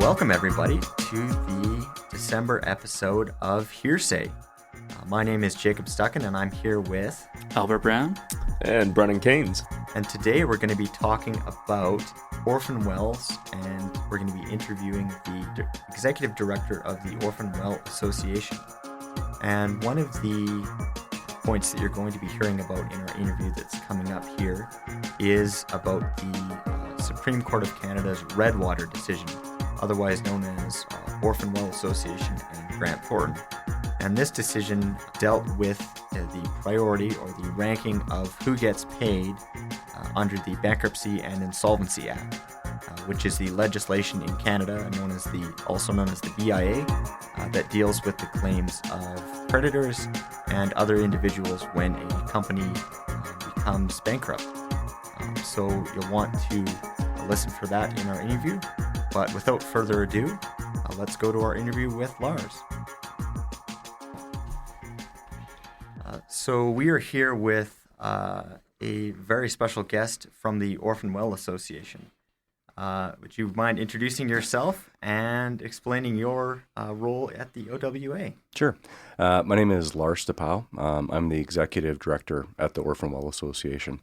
Welcome, everybody, to the December episode of Hearsay. My name is Jacob Stucken, and I'm here with Albert Brown and Brennan Keynes. And today we're going to be talking about orphan wells, and we're going to be interviewing the executive director of the Orphan Well Association. And one of the points that you're going to be hearing about in our interview that's coming up here is about the Supreme Court of Canada's Redwater decision, otherwise known as Orphan Well Association and Grant Thornton. And this decision dealt with the priority or the ranking of who gets paid under the Bankruptcy and Insolvency Act, which is the legislation in Canada also known as the BIA, that deals with the claims of creditors and other individuals when a company becomes bankrupt. So you'll want to listen for that in our interview. But without further ado, let's go to our interview with Lars. So we are here with a very special guest from the Orphan Well Association. Would you mind introducing yourself and explaining your role at the OWA? Sure. My name is Lars Stepau. I'm the executive director at the Orphan Well Association.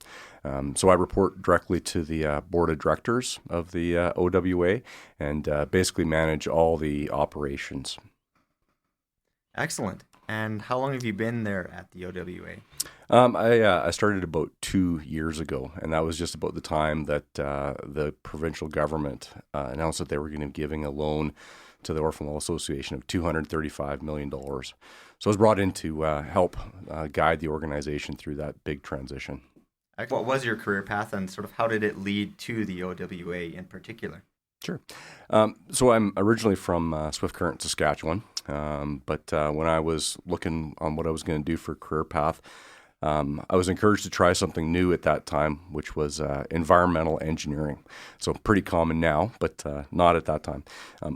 So I report directly to the board of directors of the OWA and basically manage all the operations. Excellent. And how long have you been there at the OWA? I started about 2 years ago, and that was just about the time that the provincial government announced that they were going to be giving a loan to the Orphan Well Association of $235 million. So I was brought in to help guide the organization through that big transition. What was your career path, and sort of how did it lead to the OWA in particular? Sure. So I'm originally from Swift Current, Saskatchewan, but when I was looking on what I was going to do for a career path, I was encouraged to try something new at that time, which was environmental engineering. So pretty common now, but not at that time.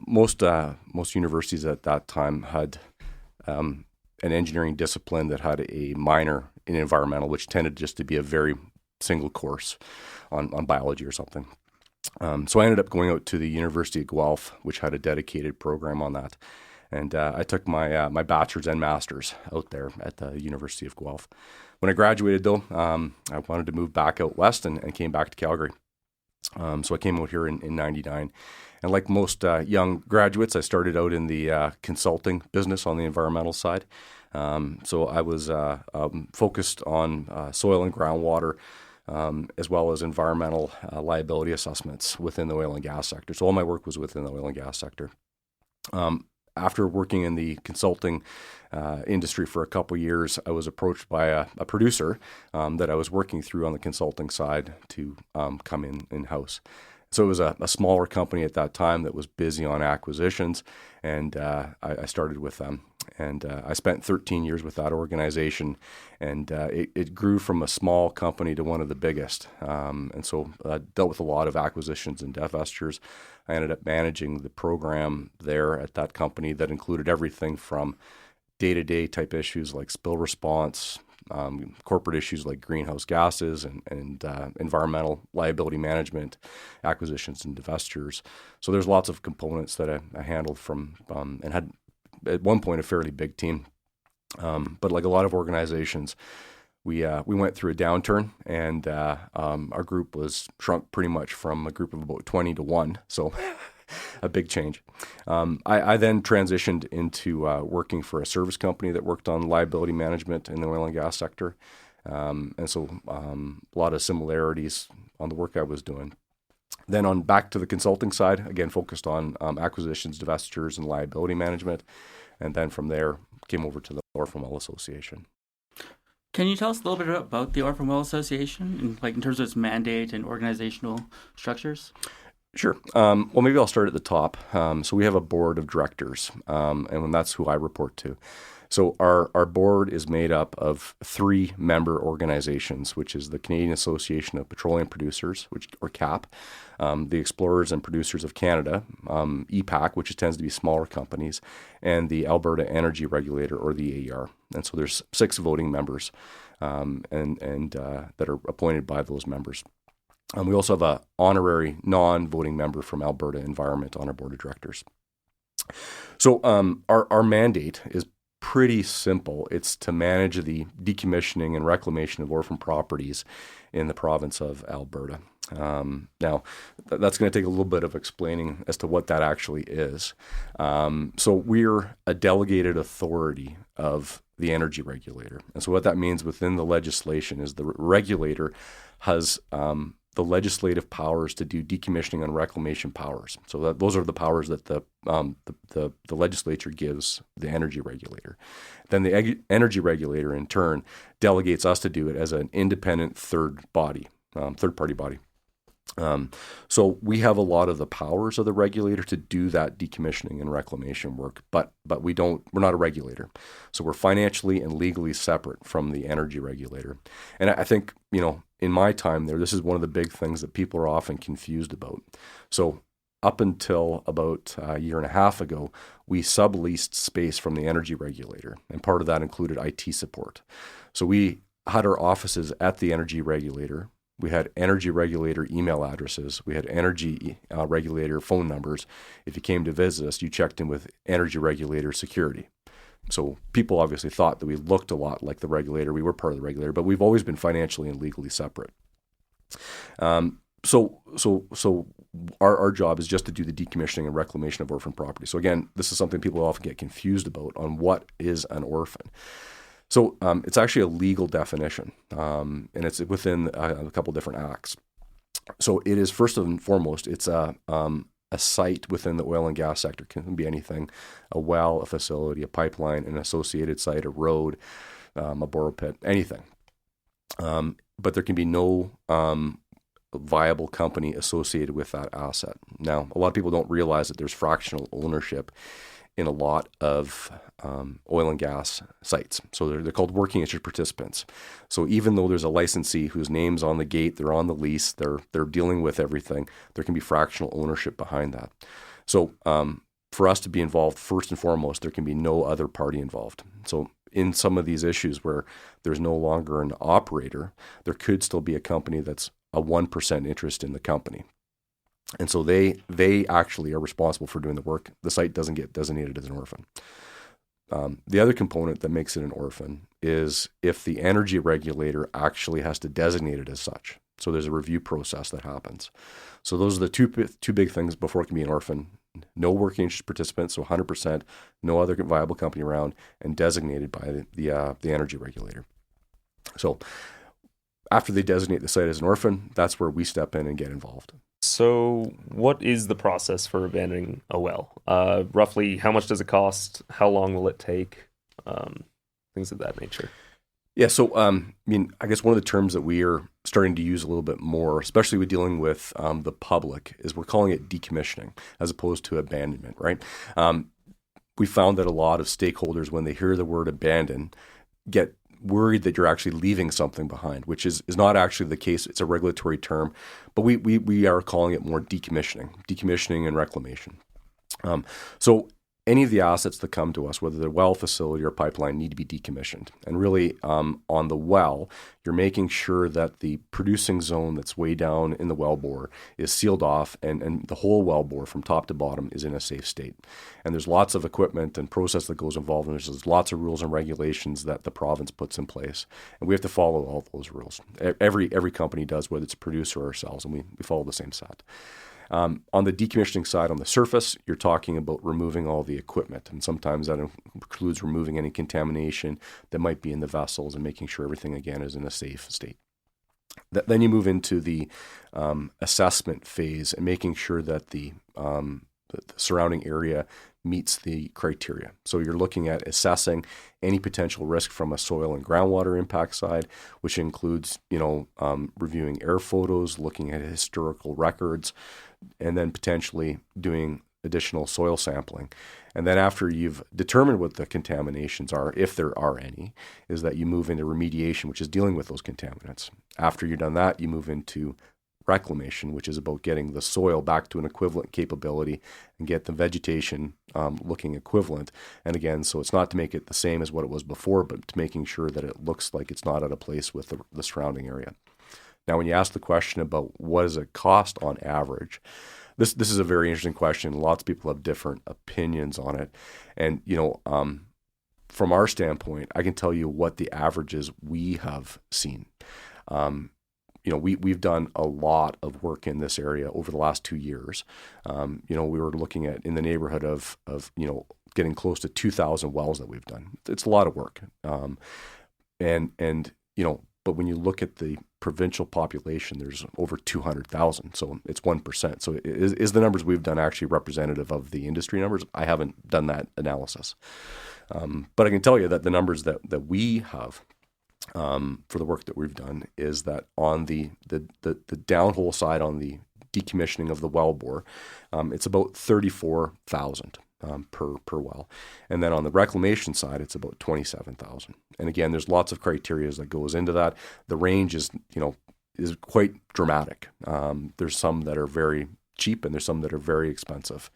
Most universities at that time had an engineering discipline that had a minor in environmental, which tended just to be a very single course on biology or something. So I ended up going out to the University of Guelph, which had a dedicated program on that. And I took my bachelor's and master's out there at the University of Guelph. When I graduated, though, I wanted to move back out west and came back to Calgary. So I came out here in 99. And like most young graduates, I started out in the consulting business on the environmental side. So I was focused on soil and groundwater, as well as environmental liability assessments within the oil and gas sector. So all my work was within the oil and gas sector. After working in the consulting industry for a couple of years, I was approached by a producer that I was working through on the consulting side to come in-house. So it was a smaller company at that time that was busy on acquisitions, and I started with them. And I spent 13 years with that organization, and it grew from a small company to one of the biggest. And so I dealt with a lot of acquisitions and divestitures. I ended up managing the program there at that company that included everything from day-to-day type issues like spill response, corporate issues like greenhouse gases and environmental liability management, acquisitions and divestitures. So there's lots of components that I handled from and had at one point a fairly big team. But like a lot of organizations, we went through a downturn, and our group was shrunk pretty much from a group of about 20 to 1. So a big change. I then transitioned into working for a service company that worked on liability management in the oil and gas sector. And so a lot of similarities on the work I was doing. Then on back to the consulting side, again, focused on acquisitions, divestitures, and liability management. And then from there, came over to the Orphan Well Association. Can you tell us a little bit about the Orphan Well Association, in terms of its mandate and organizational structures? Sure. Well, maybe I'll start at the top. So we have a board of directors, and that's who I report to. So our board is made up of 3 member organizations, which is the Canadian Association of Petroleum Producers, or CAP, the Explorers and Producers of Canada, EPAC, which tends to be smaller companies, and the Alberta Energy Regulator, or the AER. And so there's 6 voting members and that are appointed by those members. We also have a honorary non-voting member from Alberta Environment on our board of directors. So our mandate is pretty simple. It's to manage the decommissioning and reclamation of orphan properties in the province of Alberta. Now, that's going to take a little bit of explaining as to what that actually is. So we're a delegated authority of the energy regulator. And so what that means within the legislation is the regulator has the legislative powers to do decommissioning and reclamation powers. So those are the powers that the legislature gives the energy regulator. Then the energy regulator, in turn, delegates us to do it as an independent third-party body. So we have a lot of the powers of the regulator to do that decommissioning and reclamation work, but we're not a regulator. So we're financially and legally separate from the energy regulator. And I think, in my time there, this is one of the big things that people are often confused about. So up until about a year and a half ago, we subleased space from the energy regulator, and part of that included IT support. So we had our offices at the energy regulator. We had energy regulator email addresses. We had energy regulator phone numbers. If you came to visit us, you checked in with energy regulator security. So people obviously thought that we looked a lot like the regulator. We were part of the regulator, but we've always been financially and legally separate. So our job is just to do the decommissioning and reclamation of orphan property. So again, this is something people often get confused about on what is an orphan. So it's actually a legal definition, and it's within a couple different acts. So it is, first and foremost, it's a site within the oil and gas sector. It can be anything: a well, a facility, a pipeline, an associated site, a road, a borrow pit, anything. But there can be no viable company associated with that asset. Now, a lot of people don't realize that there's fractional ownership in a lot of oil and gas sites. So they're called working interest participants. So even though there's a licensee whose name's on the gate, they're on the lease, they're dealing with everything, there can be fractional ownership behind that. So for us to be involved, first and foremost, there can be no other party involved. So in some of these issues where there's no longer an operator, there could still be a company that's a 1% interest in the company. And so they actually are responsible for doing the work. The site doesn't get designated as an orphan. The other component that makes it an orphan is if the energy regulator actually has to designate it as such. So there's a review process that happens. So those are the two big things before it can be an orphan: no working interest participants, so 100%, no other viable company around, and designated by the energy regulator. So after they designate the site as an orphan, that's where we step in and get involved. So what is the process for abandoning a well? Roughly, how much does it cost? How long will it take? Things of that nature. Yeah, so I guess one of the terms that we are starting to use a little bit more, especially with dealing with the public, is we're calling it decommissioning as opposed to abandonment, right? We found that a lot of stakeholders, when they hear the word abandon, get worried that you're actually leaving something behind, which is not actually the case. It's a regulatory term, but we are calling it more decommissioning and reclamation. So any of the assets that come to us, whether they're well, facility, or pipeline, need to be decommissioned. And really, on the well, you're making sure that the producing zone that's way down in the well bore is sealed off, and the whole well bore from top to bottom is in a safe state. And there's lots of equipment and process that goes involved, and there's lots of rules and regulations that the province puts in place. And we have to follow all those rules. Every company does, whether it's a producer or ourselves, and we follow the same set. On the decommissioning side, on the surface, you're talking about removing all the equipment. And sometimes that includes removing any contamination that might be in the vessels and making sure everything, again, is in a safe state. Then you move into the assessment phase and making sure that the surrounding area meets the criteria. So you're looking at assessing any potential risk from a soil and groundwater impact side, which includes, reviewing air photos, looking at historical records, and then potentially doing additional soil sampling. And then after you've determined what the contaminations are, if there are any, is that you move into remediation, which is dealing with those contaminants. After you've done that, you move into reclamation, which is about getting the soil back to an equivalent capability and get the vegetation looking equivalent. And again, so it's not to make it the same as what it was before, but to making sure that it looks like it's not out of place with the surrounding area. Now, when you ask the question about what does it cost on average, this is a very interesting question. Lots of people have different opinions on it. And, from our standpoint, I can tell you what the averages we have seen. We've done a lot of work in this area over the last 2 years. We were looking at in the neighborhood of getting close to 2,000 wells that we've done. It's a lot of work. But when you look at the provincial population, there's over 200,000. So it's 1%. So is the numbers we've done actually representative of the industry numbers? I haven't done that analysis. But I can tell you that the numbers that we have for the work that we've done is that on the downhole side, on the decommissioning of the wellbore, it's about 34,000 per well, and then on the reclamation side, it's about 27,000. And again, there's lots of criteria that goes into that. The range is quite dramatic. There's some that are very cheap, and there's some that are very expensive.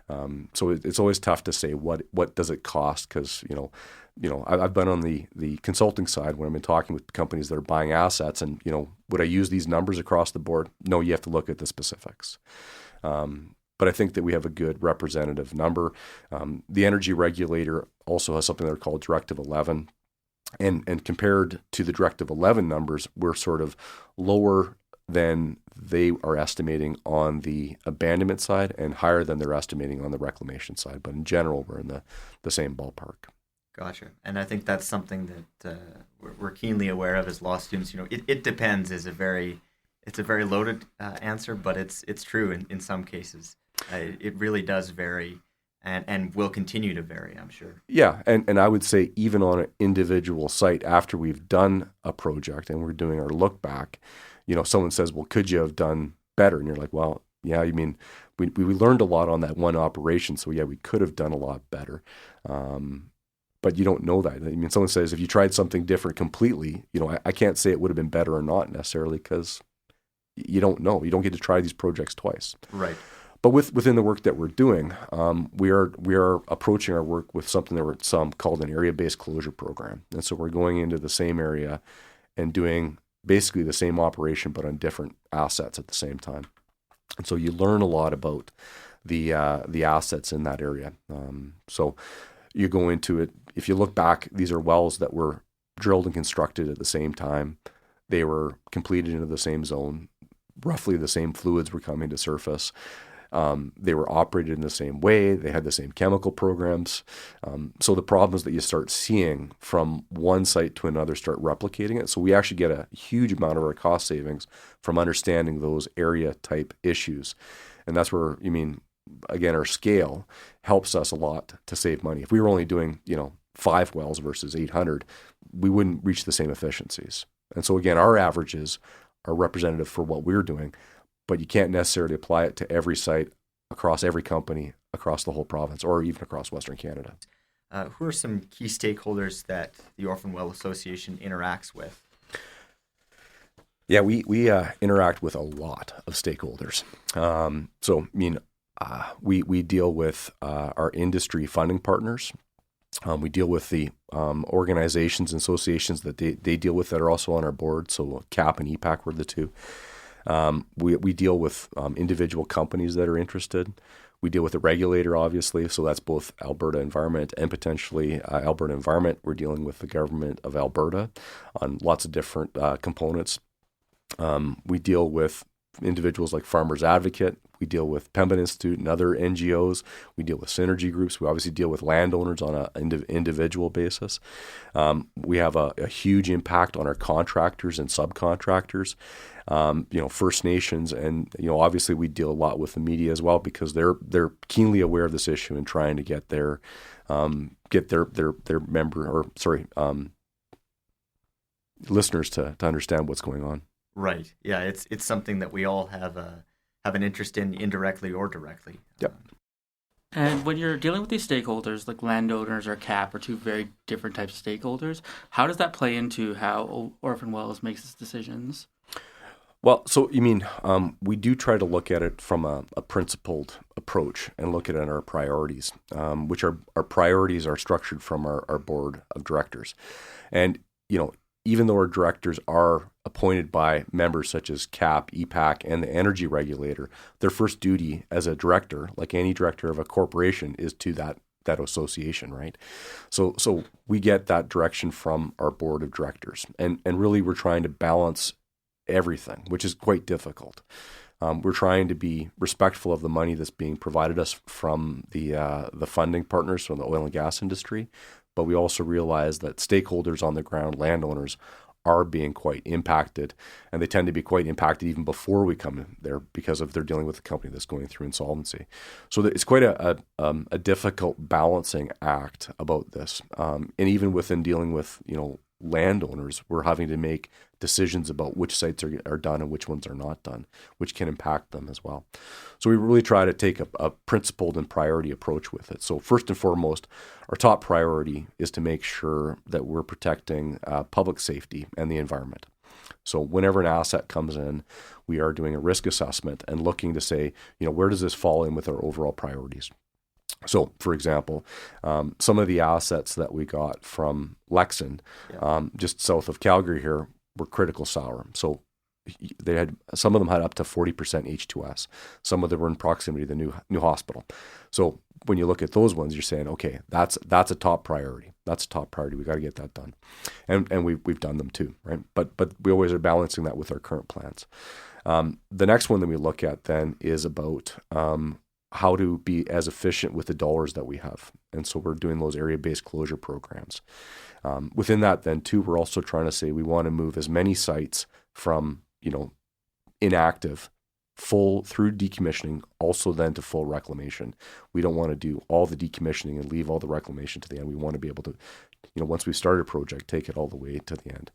So it's always tough to say what does it cost, because I've been on the consulting side when I've been talking with companies that are buying assets, and would I use these numbers across the board? No, you have to look at the specifics. But I think that we have a good representative number. The energy regulator also has something they're called Directive 11, and compared to the Directive 11 numbers, we're sort of lower than they are estimating on the abandonment side and higher than they're estimating on the reclamation side. But in general, we're in the same ballpark. Gotcha. And I think that's something that we're keenly aware of as law students. It depends is it's a very loaded answer, but it's true in some cases. It really does vary and will continue to vary, I'm sure. Yeah, and I would say even on an individual site, after we've done a project and we're doing our look back, someone says, well, could you have done better? And you're like, well, yeah, you mean, we learned a lot on that one operation, so yeah, we could have done a lot better. But you don't know that. I mean, someone says, if you tried something different completely, I can't say it would have been better or not necessarily, because you don't know. You don't get to try these projects twice. Right. But within the work that we're doing, we are approaching our work with something that we're called an area-based closure program. And so we're going into the same area and doing basically the same operation, but on different assets at the same time. And so you learn a lot about the assets in that area. So you go into it. If you look back, these are wells that were drilled and constructed at the same time. They were completed into the same zone. Roughly the same fluids were coming to surface. They were operated in the same way. They had the same chemical programs. So the problems that you start seeing from one site to another start replicating it. So we actually get a huge amount of our cost savings from understanding those area type issues. And that's where, again, our scale helps us a lot to save money. If we were only doing, 5 wells versus 800, we wouldn't reach the same efficiencies. And so again, our averages are representative for what we're doing, but you can't necessarily apply it to every site, across every company, across the whole province, or even across Western Canada. Who are some key stakeholders that the Orphan Well Association interacts with? Yeah, we interact with a lot of stakeholders. We deal with our industry funding partners. We deal with the organizations and associations that they deal with that are also on our board. So CAP and EPAC were the two. We deal with individual companies that are interested. We deal with the regulator, obviously. So that's both Alberta Environment and potentially Alberta Environment. We're dealing with the government of Alberta on lots of different components. We deal with individuals like Farmers Advocate. We deal with Pembina Institute and other NGOs. We deal with synergy groups. We obviously deal with landowners on an individual basis. We have a huge impact on our contractors and subcontractors, First Nations, and obviously we deal a lot with the media as well, because they're keenly aware of this issue and trying to get their listeners to understand what's going on. Right. Yeah, it's something that we all have an interest in, indirectly or directly. Yep. And when you're dealing with these stakeholders, like landowners or CAP, are two very different types of stakeholders, how does that play into how Orphan Wells makes its decisions? Well, so we do try to look at it from a principled approach and look at our priorities, which our priorities are structured from our board of directors. And, even though our directors are appointed by members such as CAP, EPAC, and the energy regulator, their first duty as a director, like any director of a corporation, is to that association, right? So we get that direction from our board of directors, and really we're trying to balance everything, which is quite difficult. We're trying to be respectful of the money that's being provided us from the funding partners from the oil and gas industry, but we also realize that stakeholders on the ground, landowners, are being quite impacted, and they tend to be quite impacted even before we come in there because of they're dealing with a company that's going through insolvency. So it's quite a difficult balancing act about this, and even within dealing with landowners, we're having to make decisions about which sites are done and which ones are not done, which can impact them as well. So we really try to take a principled and priority approach with it. So first and foremost, our top priority is to make sure that we're protecting public safety and the environment. So whenever an asset comes in, we are doing a risk assessment and looking to say, where does this fall in with our overall priorities? So, for example, some of the assets that we got from Lexon, just south of Calgary here, were critical sour. So some of them had up to 40% H2S. Some of them were in proximity to the new hospital. So when you look at those ones, you're saying, okay, that's a top priority. That's a top priority. We got to get that done, and we've done them too, right? But we always are balancing that with our current plans. The next one that we look at then is about how to be as efficient with the dollars that we have. And so we're doing those area-based closure programs. Within that then too, we're also trying to say we want to move as many sites from, inactive, full through decommissioning, also then to full reclamation. We don't want to do all the decommissioning and leave all the reclamation to the end. We want to be able to, once we start a project, take it all the way to the end.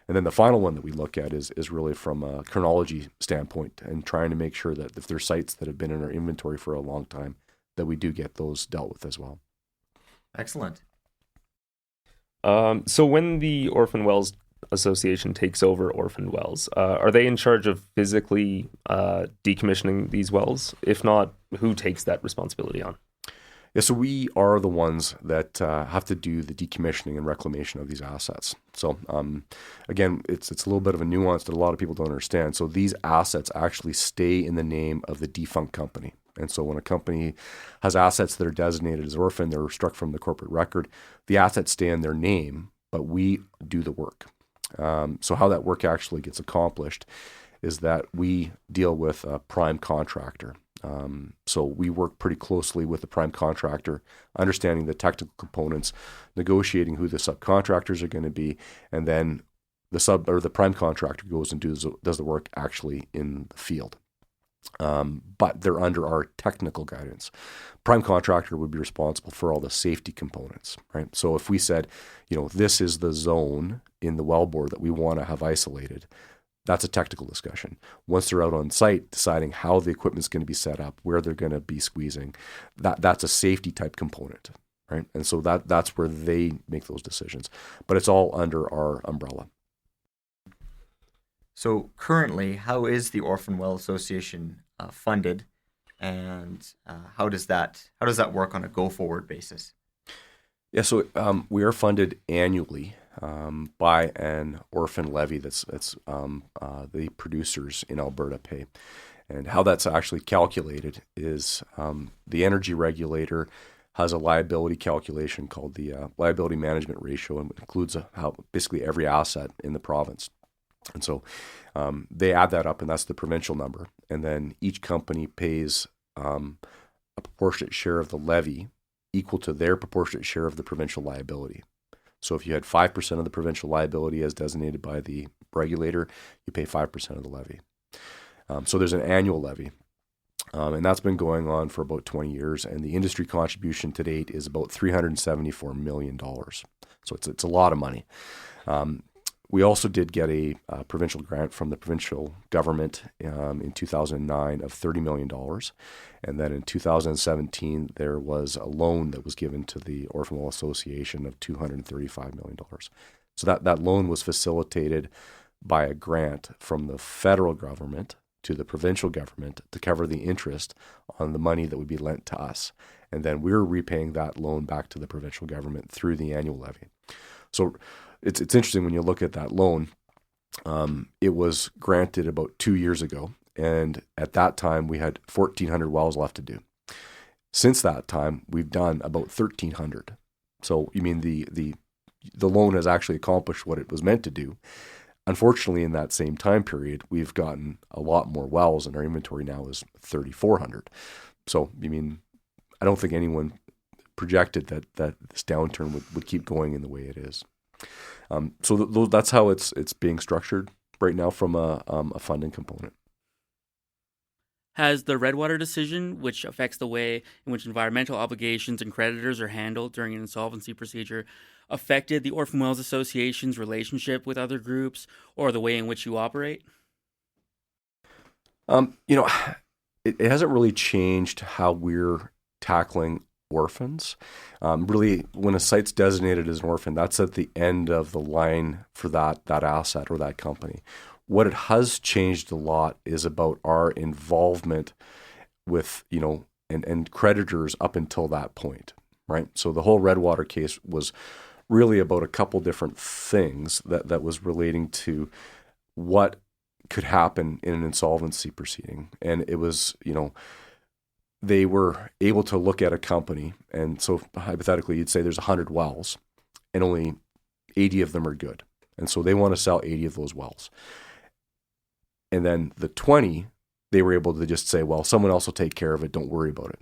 And then the final one that we look at is really from a chronology standpoint and trying to make sure that if there's sites that have been in our inventory for a long time, that we do get those dealt with as well. Excellent. So when the Orphan Wells Association takes over Orphan Wells, are they in charge of physically decommissioning these wells? If not, who takes that responsibility on? Yeah, so we are the ones that have to do the decommissioning and reclamation of these assets. So again, it's a little bit of a nuance that a lot of people don't understand. So these assets actually stay in the name of the defunct company. And so when a company has assets that are designated as orphan, they're struck from the corporate record, the assets stay in their name, but we do the work. So how that work actually gets accomplished is that we deal with a prime contractor. So we work pretty closely with the prime contractor, understanding the technical components, negotiating who the subcontractors are going to be, and then the prime contractor goes and does the work actually in the field. But they're under our technical guidance. Prime contractor would be responsible for all the safety components, right? So if we said, this is the zone in the wellbore that we want to have isolated, that's a technical discussion. Once they're out on site deciding how the equipment's going to be set up, where they're going to be squeezing, that's a safety type component, right? And so that's where they make those decisions. But it's all under our umbrella. So currently, how is the Orphan Well Association funded, and how does that work on a go-forward basis? Yeah, so we are funded annually by an orphan levy that's the producers in Alberta pay. And how that's actually calculated is the energy regulator has a liability calculation called the liability management ratio, and it includes how basically every asset in the province. And so they add that up, and that's the provincial number. And then each company pays a proportionate share of the levy equal to their proportionate share of the provincial liability. So if you had 5% of the provincial liability as designated by the regulator, you pay 5% of the levy. So there's an annual levy. And that's been going on for about 20 years. And the industry contribution to date is about $374 million. So it's a lot of money. We also did get a provincial grant from the provincial government in 2009 of $30 million. And then in 2017, there was a loan that was given to the Orphan Well Association of $235 million. So that loan was facilitated by a grant from the federal government to the provincial government to cover the interest on the money that would be lent to us. And then we're repaying that loan back to the provincial government through the annual levy. So it's interesting when you look at that loan. It was granted about 2 years ago, and at that time we had 1,400 wells left to do. Since that time, we've done about 1,300. So you mean the loan has actually accomplished what it was meant to do. Unfortunately, in that same time period, we've gotten a lot more wells, and our inventory now is 3,400. So you mean I don't think anyone projected that this downturn would keep going in the way it is. So that's how it's being structured right now from a funding component. Has the Redwater decision, which affects the way in which environmental obligations and creditors are handled during an insolvency procedure, affected the Orphan Wells Association's relationship with other groups or the way in which you operate? It hasn't really changed how we're tackling orphans. Really, when a site's designated as an orphan, that's at the end of the line for that asset or that company. What it has changed a lot is about our involvement with, and creditors up until that point, right? So the whole Redwater case was really about a couple different things that was relating to what could happen in an insolvency proceeding. And it was, they were able to look at a company, and so hypothetically you'd say there's 100 wells and only 80 of them are good. And so they want to sell 80 of those wells. And then the 20, they were able to just say, well, someone else will take care of it. Don't worry about it.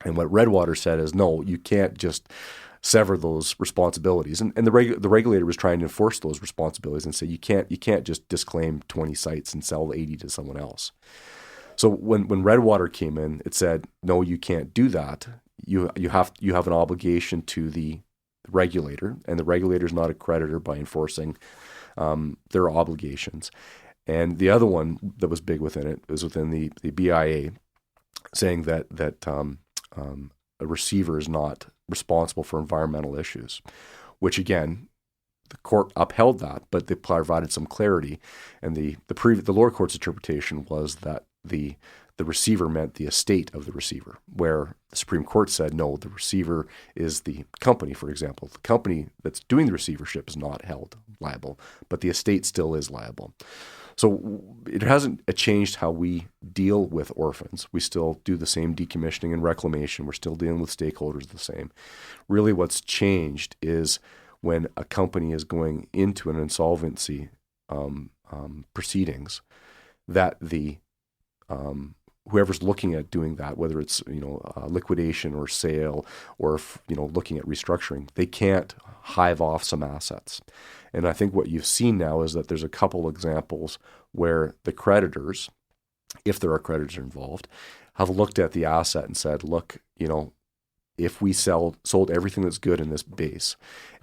And what Redwater said is, no, you can't just sever those responsibilities. And the regulator was trying to enforce those responsibilities and say, you can't just disclaim 20 sites and sell 80 to someone else. So when Redwater came in, it said, no, you can't do that. You have an obligation to the regulator, and the regulator is not a creditor by enforcing their obligations. And the other one that was big within it was within the BIA, saying that a receiver is not responsible for environmental issues, which again, the court upheld that, but they provided some clarity. And the lower court's interpretation was that the receiver meant the estate of the receiver, where the Supreme Court said, no, the receiver is the company, for example. The company that's doing the receivership is not held liable, but the estate still is liable. So it hasn't changed how we deal with orphans. We still do the same decommissioning and reclamation. We're still dealing with stakeholders the same. Really what's changed is when a company is going into an insolvency proceedings, that the whoever's looking at doing that, whether it's liquidation or sale or looking at restructuring, they can't hive off some assets. And I think what you've seen now is that there's a couple examples where the creditors, if there are creditors involved, have looked at the asset and said, look, if we sold everything that's good in this base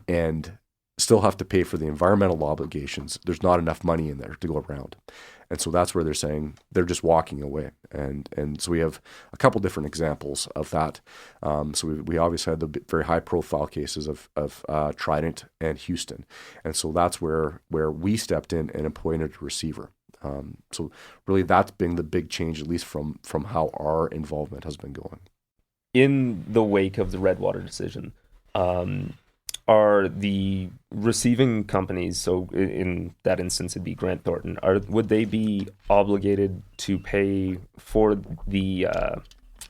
and still have to pay for the environmental obligations, there's not enough money in there to go around. And so that's where they're saying they're just walking away. And so we have a couple different examples of that. So we obviously had the very high profile cases of Trident and Houston. And so that's where we stepped in and appointed a receiver. So really that's been the big change, at least from how our involvement has been going. In the wake of the Redwater decision, are the receiving companies, so in that instance it'd be Grant Thornton, would they be obligated to pay for the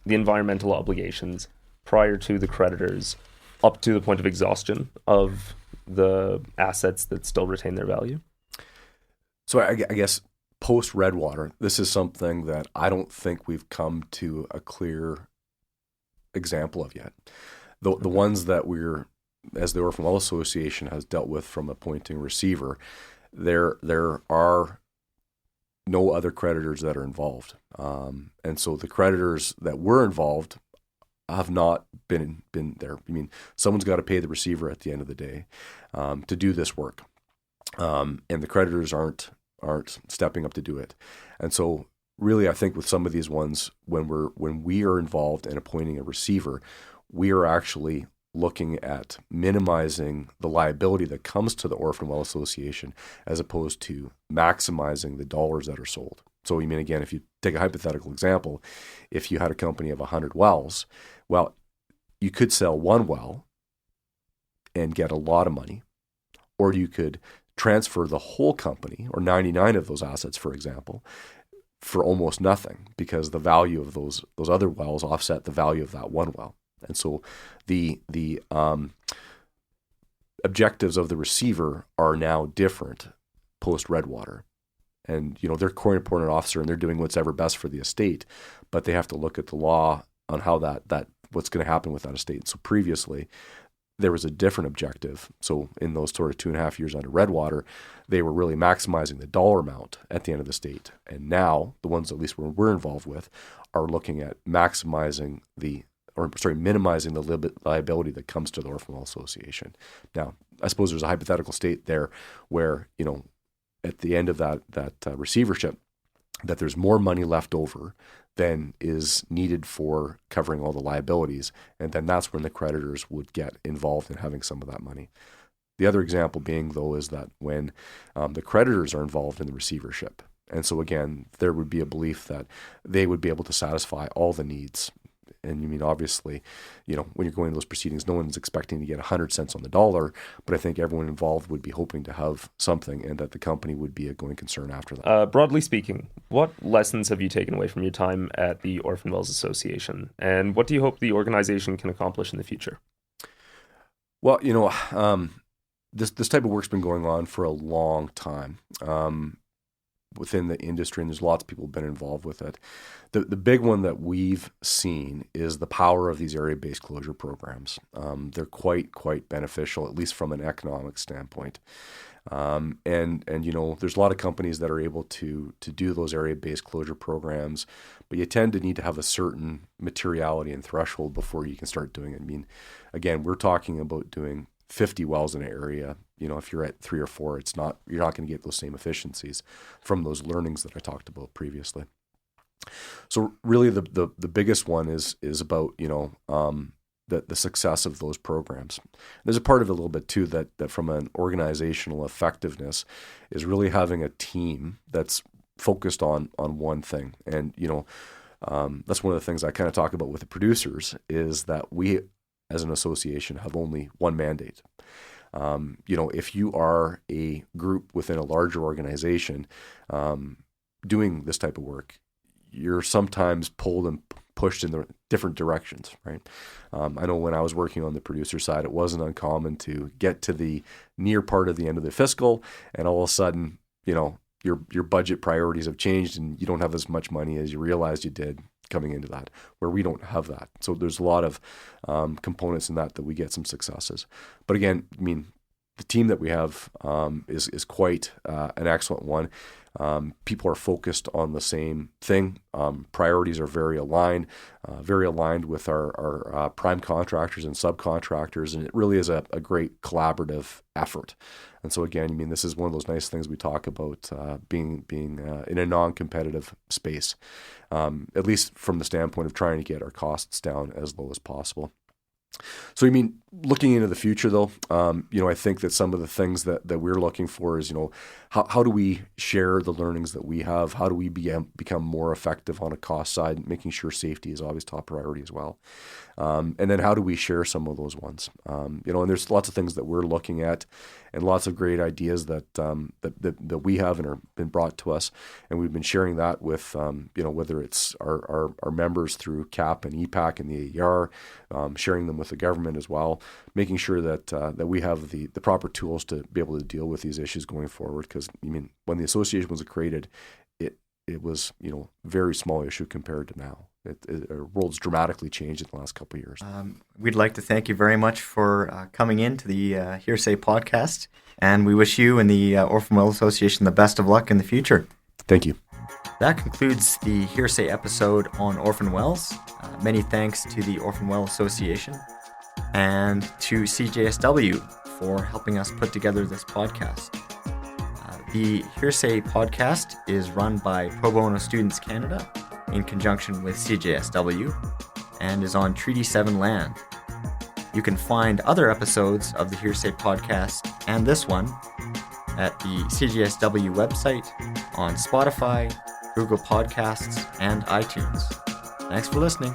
environmental obligations prior to the creditors up to the point of exhaustion of the assets that still retain their value? So I guess post Redwater, this is something that I don't think we've come to a clear example of yet. The ones that we're, as the Orphan Well Association has dealt with from appointing receiver, there are no other creditors that are involved. And so the creditors that were involved have not been there. I mean, someone's got to pay the receiver at the end of the day to do this work. And the creditors aren't stepping up to do it. And so really, I think with some of these ones, when we are involved in appointing a receiver, we are actually looking at minimizing the liability that comes to the Orphan Well Association as opposed to maximizing the dollars that are sold. So you mean, again, if you take a hypothetical example, if you had a company of 100 wells, well, you could sell one well and get a lot of money, or you could transfer the whole company, or 99 of those assets, for example, for almost nothing, because the value of those other wells offset the value of that one well. And so the objectives of the receiver are now different post Redwater. And, they're court-appointed officer and they're doing what's ever best for the estate, but they have to look at the law on how that what's going to happen with that estate. So previously, there was a different objective. So in those sort of 2.5 years under Redwater, they were really maximizing the dollar amount at the end of the estate. And now, the ones at least we're involved with are looking at minimizing the liability that comes to the Orphan Well Association. Now, I suppose there's a hypothetical state there where, at the end of that receivership, that there's more money left over than is needed for covering all the liabilities. And then that's when the creditors would get involved in having some of that money. The other example being, though, is that when the creditors are involved in the receivership, and so again, there would be a belief that they would be able to satisfy all the needs. And obviously, when you're going to those proceedings, no one's expecting to get 100 cents on the dollar, but I think everyone involved would be hoping to have something, and that the company would be a going concern after that. Broadly speaking, what lessons have you taken away from your time at the Orphan Wells Association, and what do you hope the organization can accomplish in the future? Well, this type of work's been going on for a long time within the industry, and there's lots of people who've been involved with it. The big one that we've seen is the power of these area-based closure programs. They're quite beneficial, at least from an economic standpoint. And there's a lot of companies that are able to do those area-based closure programs, but you tend to need to have a certain materiality and threshold before you can start doing it. I mean, again, we're talking about doing 50 wells in an area. If you're at 3 or 4, you're not going to get those same efficiencies from those learnings that I talked about previously. So really the biggest one is about, the success of those programs. There's a part of it a little bit too, that from an organizational effectiveness is really having a team that's focused on one thing. And, that's one of the things I kind of talk about with the producers, is that we as an association have only one mandate. If you are a group within a larger organization doing this type of work, you're sometimes pulled and pushed in the different directions, right? I know when I was working on the producer side, it wasn't uncommon to get to the near part of the end of the fiscal, and all of a sudden, your budget priorities have changed, and you don't have as much money as you realized you did coming into that, where we don't have that. So there's a lot of components in that we get some successes. But again, I mean, the team that we have is quite an excellent one. People are focused on the same thing. Priorities are very aligned with our prime contractors and subcontractors, and it really is a great collaborative effort. And so again, I mean, this is one of those nice things we talk about, being in a non-competitive space, at least from the standpoint of trying to get our costs down as low as possible. So, I mean, looking into the future, though, I think that some of the things that we're looking for is, how do we share the learnings that we have? How do we become more effective on a cost side, making sure safety is always top priority as well? And then how do we share some of those ones? And there's lots of things that we're looking at, and lots of great ideas that we have and are been brought to us, and we've been sharing that with whether it's our members through CAP and EPAC and the AER, sharing them with the government as well, making sure that we have the proper tools to be able to deal with these issues going forward. Because I mean, when the association was created, it was very small issue compared to now. Our world's dramatically changed in the last couple of years. We'd like to thank you very much for coming in to the Hearsay podcast, and we wish you and the Orphan Well Association the best of luck in the future. Thank you. That concludes the Hearsay episode on Orphan Wells. Many thanks to the Orphan Well Association and to CJSW for helping us put together this podcast. The Hearsay podcast is run by Pro Bono Students Canada in conjunction with CJSW and is on Treaty 7 land. You can find other episodes of the Hearsay podcast and this one at the CJSW website, on Spotify, Google Podcasts, and iTunes. Thanks for listening.